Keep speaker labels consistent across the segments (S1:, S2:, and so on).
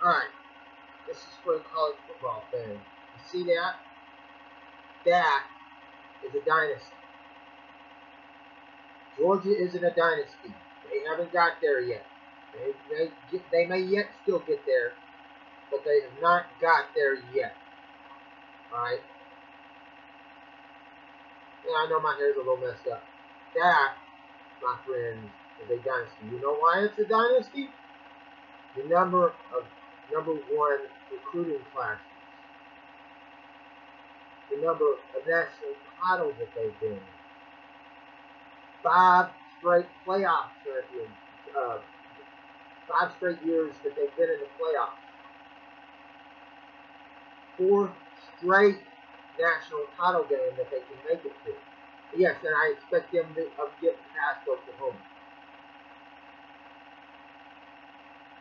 S1: Alright, this is for the college football fan. You see that? That is a dynasty. Georgia isn't a dynasty. They haven't got there yet. They may yet still get there, but they have not got there yet. Alright? Yeah, I know my hair's a little messed up. That, my friends, is a dynasty. You know why it's a dynasty? The number of #1 recruiting classes. The number of national titles that they've been in. 5 straight playoff champions. 5 straight years that they've been in the playoffs. 4 straight national title game that they can make it to. Yes, and I expect them to get past Oklahoma.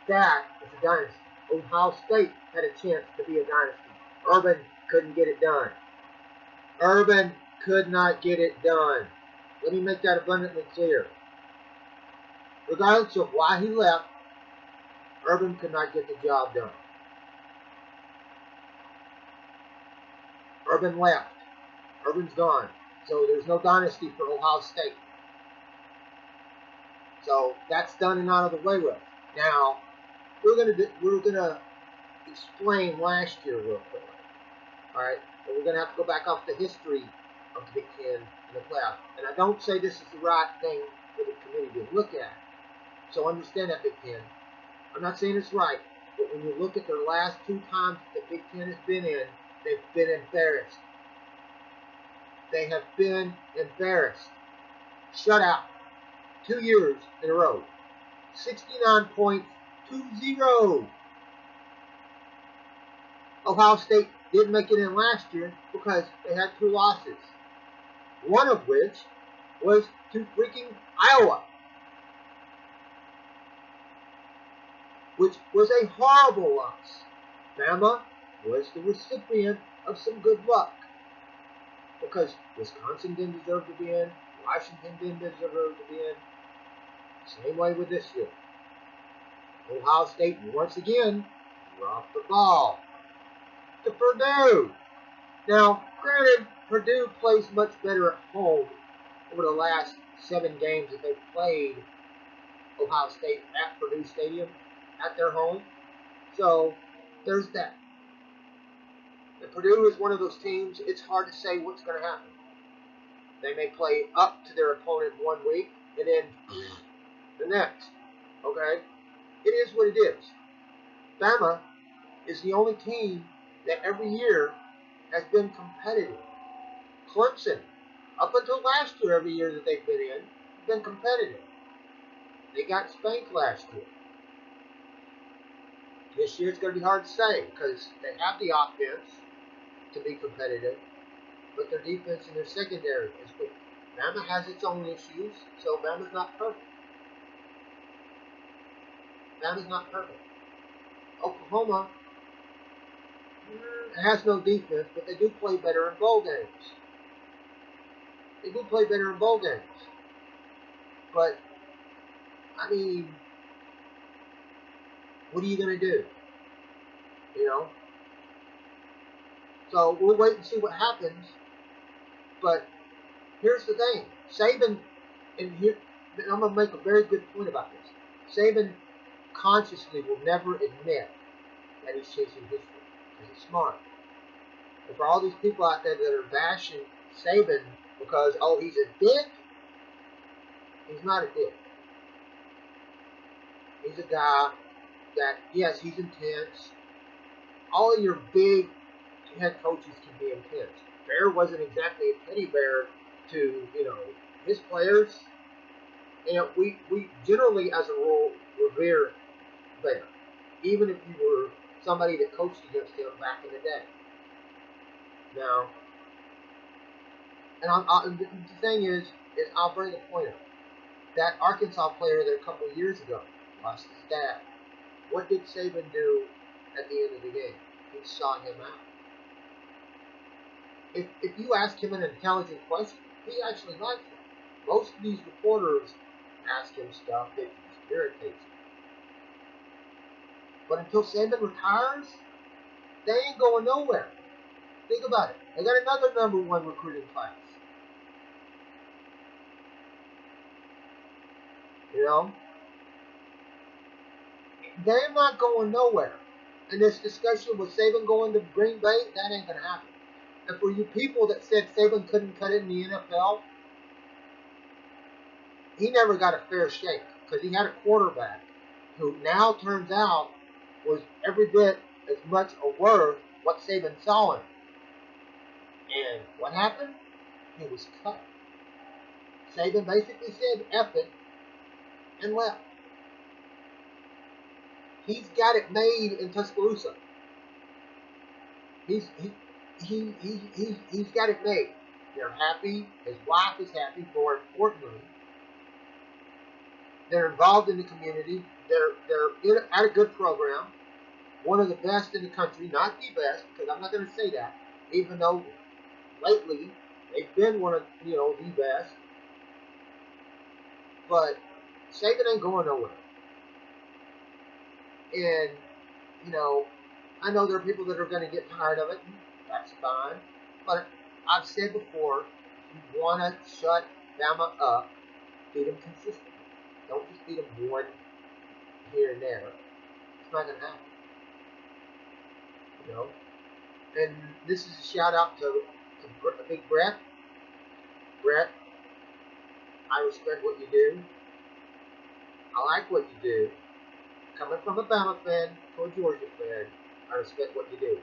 S1: That is a dynasty. Ohio State had a chance to be a dynasty. Urban couldn't get it done. Urban could not get it done. Let me make that abundantly clear. Regardless of why he left, Urban could not get the job done. Urban left. Urban's gone. So there's no dynasty for Ohio State. So that's done and out of the way with. Now we're gonna explain last year real quick. All right, and we're gonna have to go back off the history of the Big Ten and the playoff. And I don't say this is the right thing for the committee to look at. So understand that, Big Ten. I'm not saying it's right, but when you look at their last 2 times that the Big Ten has been in, they've been embarrassed. They have been embarrassed. Shut out 2 years in a row. 69 points to 0. Ohio State didn't make it in last year because they had 2 losses. One of which was to freaking Iowa, which was a horrible loss. Bama was the recipient of some good luck because Wisconsin didn't deserve to be in, Washington didn't deserve to be in. Same way with this year. Ohio State once again dropped the ball to Purdue. Now, granted, Purdue plays much better at home over the last 7 games that they've played Ohio State at Purdue Stadium at their home. So there's that. And Purdue is one of those teams, it's hard to say what's going to happen. They may play up to their opponent one week and then the next. Okay? It is what it is. Bama is the only team that every year has been competitive. Clemson, up until last year, every year that they've been in, have been competitive. They got spanked last year. This year it's going to be hard to say because they have the offense to be competitive, but their defense and their secondary is weak. Bama has its own issues, so Bama's not perfect. Bama's not perfect. Oklahoma has no defense, but they do play better in bowl games. They do play better in bowl games. But, I mean, what are you going to do? You know? So, we'll wait and see what happens. But, here's the thing. Saban, and here, I'm going to make a very good point about this. Saban consciously will never admit that he's chasing history. Because he's smart. And for all these people out there that are bashing Saban because, oh, he's a dick, he's not a dick. He's a guy that, yes, he's intense. All of your big head coaches can be intense. Bear wasn't exactly a teddy bear to, his players. And we generally, as a rule, revere Bear. Even if you were somebody that coached against him back in the day. Now, and the thing is I'll bring the point up. That Arkansas player that a couple of years ago lost his dad. What did Saban do at the end of the game? He saw him out. If you ask him an intelligent question, he actually likes it. Most of these reporters ask him stuff that irritates him. But until Saban retires, they ain't going nowhere. Think about it. They got another #1 recruiting class. You know? They're not going nowhere. And this discussion with Saban going to Green Bay, that ain't going to happen. And for you people that said Saban couldn't cut it in the NFL, he never got a fair shake because he had a quarterback who now turns out was every bit as much a worth what Saban saw him. And what happened? He was cut. Saban basically said, F it, and left. He's got it made in Tuscaloosa. He's got it made. They're happy. His wife is happy. More importantly, they're involved in the community. They're at a good program, one of the best in the country. Not the best, because I'm not going to say that. Even though lately they've been one of the best, but Saban ain't going nowhere. And I know there are people that are going to get tired of it. That's fine. But I've said before, if you want to shut Bama up, beat them consistently. Don't just beat them one here and there. It's not going to happen. And this is a shout out to Big Brett. Brett, I respect what you do. I like what you do. Coming from a Bama fan to a Georgia fan, I respect what you do.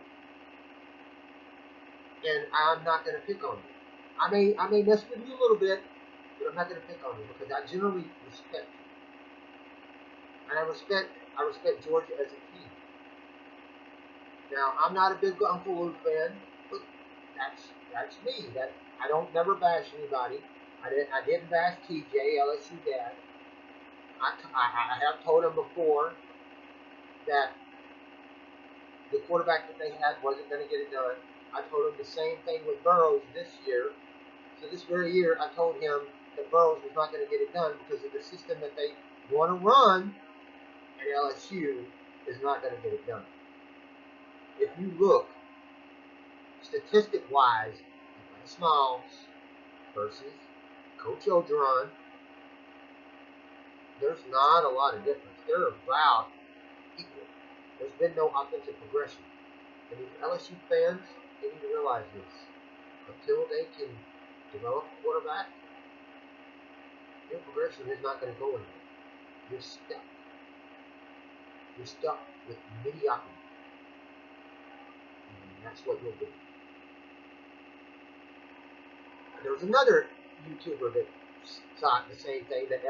S1: And I'm not going to pick on you. I may mess with you a little bit, but I'm not going to pick on you because I generally respect you. And I respect Georgia as a team. Now, I'm not a big Uncle Lou fan, but that's me. I don't never bash anybody. I didn't bash TJ, LSU dad. I have told him before that the quarterback that they had wasn't going to get it done. I told him the same thing with Burrows this year. So this very year, I told him that Burrows was not going to get it done because of the system that they want to run, and LSU is not going to get it done. If you look statistic-wise at Les Miles versus Coach Orgeron, there's not a lot of difference. They're about equal. There's been no offensive progression. And these LSU fans, they need to realize this. Until they can develop a quarterback, your progression is not going to go anywhere. You're stuck. You're stuck with mediocrity. And that's what you'll do. There was another YouTuber that thought the same thing that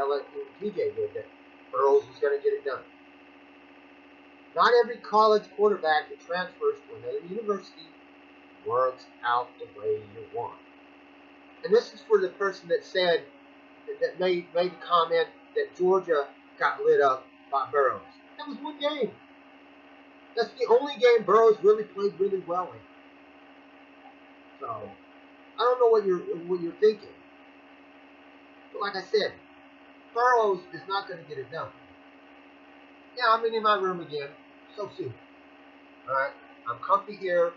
S1: TJ did, that Burrows was going to get it done. Not every college quarterback that transfers to another university works out the way you want. And this is for the person that said, that made the comment that Georgia got lit up by Burrows. That was one game. That's the only game Burrows really played really well in. So, I don't know what you're thinking. But like I said, Burrows is not going to get it done. Yeah, I'm in my room again. So soon. Alright? I'm comfy here.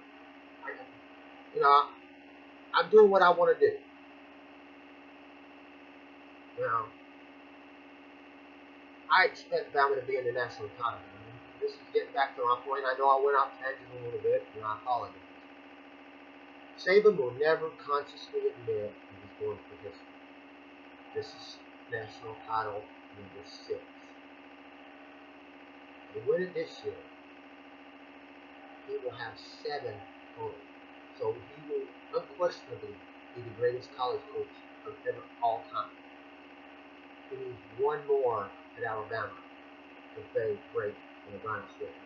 S1: I'm doing what I want to do. I expect Bama to be in the national title. This is getting back to my point. I know I went off tangent a little bit, and I apologize. Saban will never consciously admit that he's going for history. This is national title number 6. They win it this year. He will have 7 total. So he will unquestionably be the greatest college coach of all time. He needs one more at Alabama to break the Brown State.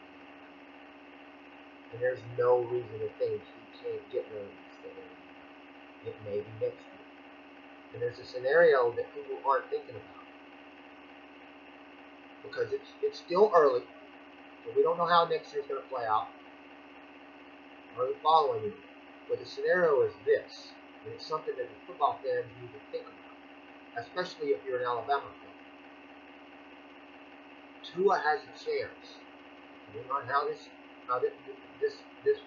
S1: And there's no reason to think he can't get one of these things. It may be next year. And there's a scenario that people aren't thinking about. Because it's still early, so we don't know how next year's going to play out, or the following year. But the scenario is this, and it's something that the football fans need to think about, especially if you're an Alabama fan. Tua has a chance depending on how this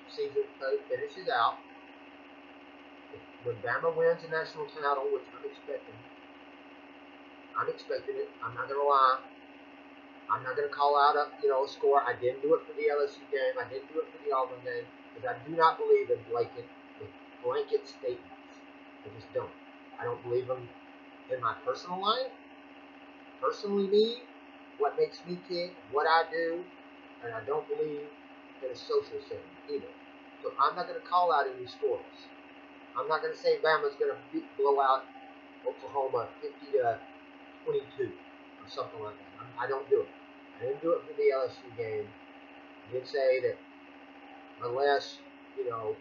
S1: season finishes out. When Bama wins the national title, which I'm expecting it. I'm not gonna lie. I'm not gonna call out a score. I didn't do it for the LSU game. I didn't do it for the Auburn game because I do not believe in blanket statements. I just don't. I don't believe them in my personal life. Personally, me, what makes me tick, what I do, and I don't believe in a social setting either. So I'm not gonna call out any scores. I'm not gonna say Bama's gonna blow out Oklahoma 50-22 or something like that. I don't do it. I didn't do it for the LSU game. I did say that unless,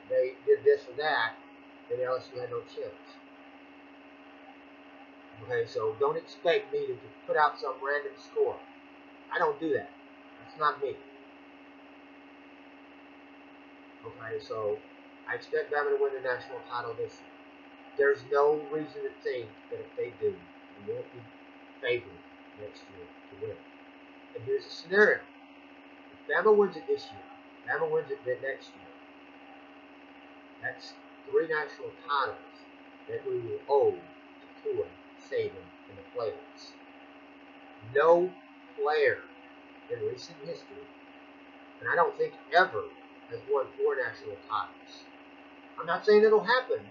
S1: they did this or that, then LSU had no chance. Okay, so don't expect me to put out some random score. I don't do that. That's not me. Okay, so I expect Bama to win the national title this year. There's no reason to think that if they do, they won't be favored next year to win. And here's a scenario. If Bama wins it this year, Bama wins it the next year, that's 3 national titles that we will owe to Tua Saban in the playoffs. No player in recent history, and I don't think ever, has won 4 national titles. I'm not saying it'll happen,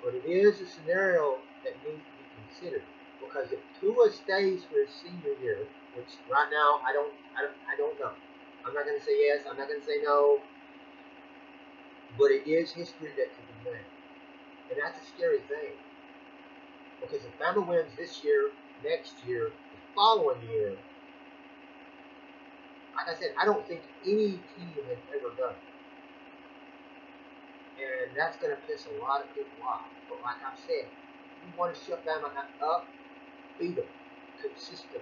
S1: but it is a scenario that needs to be considered. Because if Tua stays for his senior year, which right now I don't know. I'm not going to say yes. I'm not going to say no. But it is history that can be made, and that's a scary thing. Because if Bama wins this year, next year, the following year, like I said, I don't think any team has ever done it. And that's going to piss a lot of people off. But like I said, if you want to shut Bama up, beat them consistently.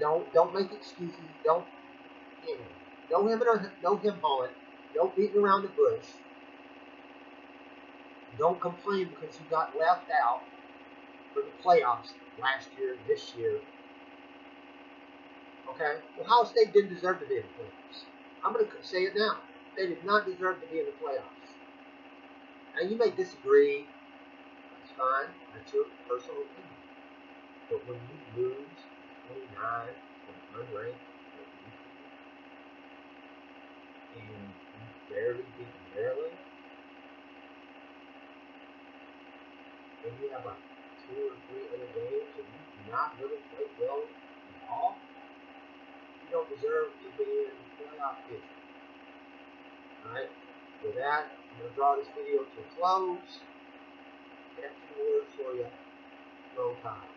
S1: Don't make excuses. Don't him hawing. Don't beating around the bush. Don't complain because you got left out for the playoffs last year, this year. Okay? Ohio State didn't deserve to be in the playoffs. I'm going to say it now. They did not deserve to be in the playoffs. Now, you may disagree. That's fine. That's your personal opinion. But when you lose 29 from unranked and you barely beat Maryland, and you have like 2 or 3 other games and you do not really play well at all, you don't deserve to be in playoff picture. Alright? With that, I'm going to draw this video to a close. I have 2 words for you. Roll Tide.